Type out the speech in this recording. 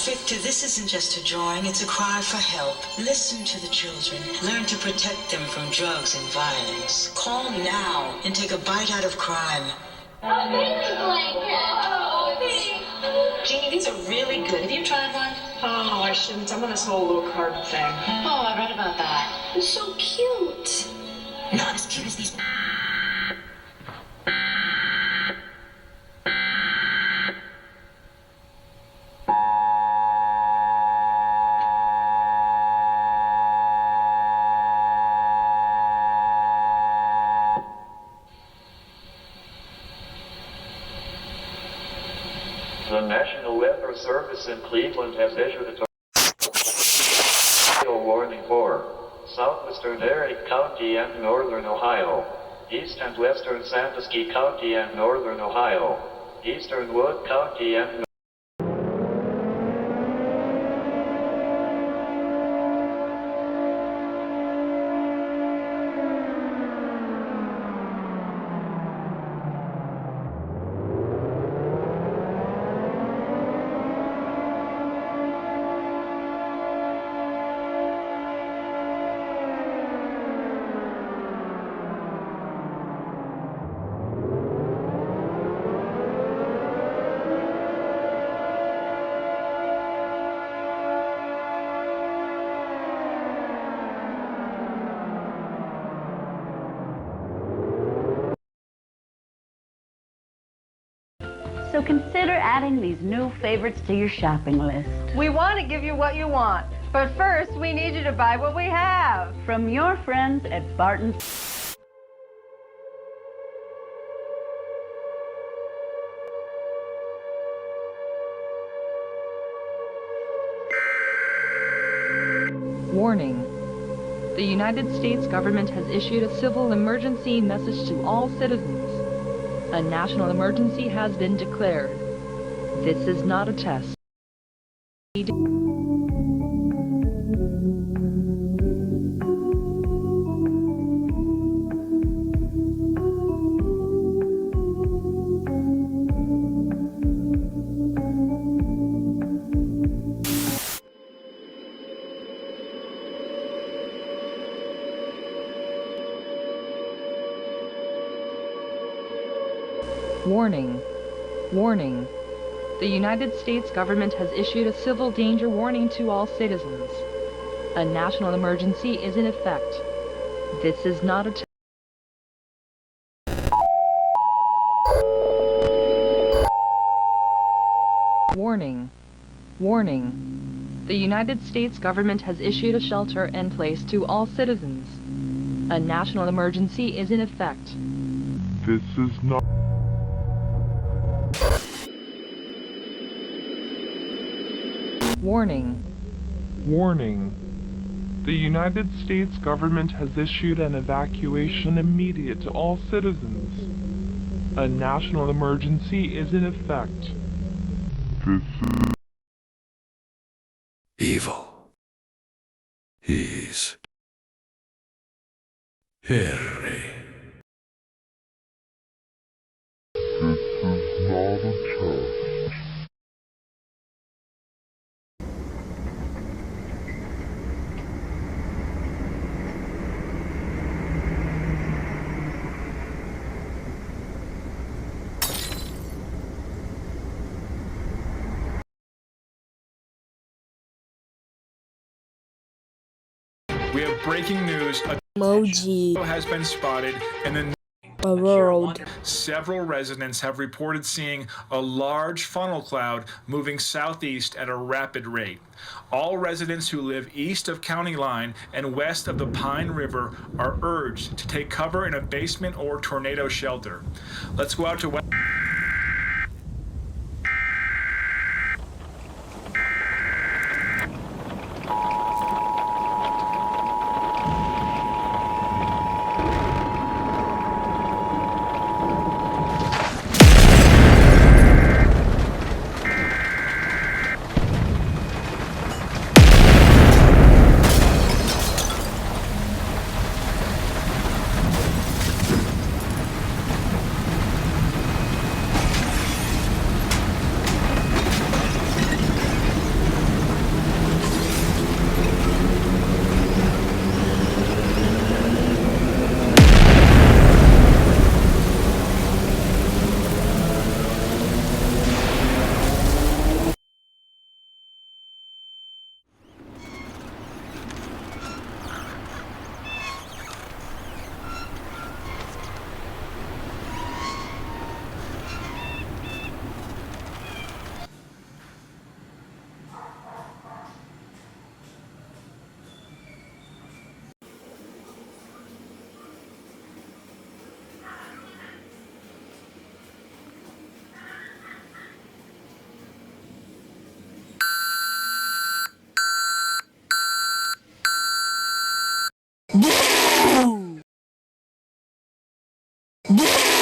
Victor, this isn't just a drawing, it's a cry for help. Listen to the children. Learn to protect them from drugs and violence. Call now and take a bite out of crime. Oh, baby blanket. Oh, thanks. Jeannie, these are really good. Have you tried one? Oh, I shouldn't. I'm on this whole low carb thing. Oh, I read about that. It's so cute. Not as cute as these. The National Weather Service in Cleveland has issued a tornado warning for southwestern Erie County and northern Ohio, east and western Sandusky County and northern Ohio, eastern Wood County and So consider adding these new favorites to your shopping list. We want to give you what you want, but first we need you to buy what we have. From your friends at Barton's. Warning. The United States government has issued a civil emergency message to all citizens. A national emergency has been declared. This is not a test. Warning. Warning. The United States government has issued a civil danger warning to all citizens. A national emergency is in effect. This is not a test. Warning. Warning. The United States government has issued a shelter-in-place to all citizens. A national emergency is in effect. This is not... Warning. Warning. The United States government has issued an evacuation immediate to all citizens. A national emergency is in effect. This is... Evil. He's... Harry. This is not a test. We have breaking news. A Emoji has been spotted in the world. Several residents have reported seeing a large funnel cloud moving southeast at a rapid rate. All residents who live east of County Line and west of the Pine River are urged to take cover in a basement or tornado shelter. Let's go out to west. Boo!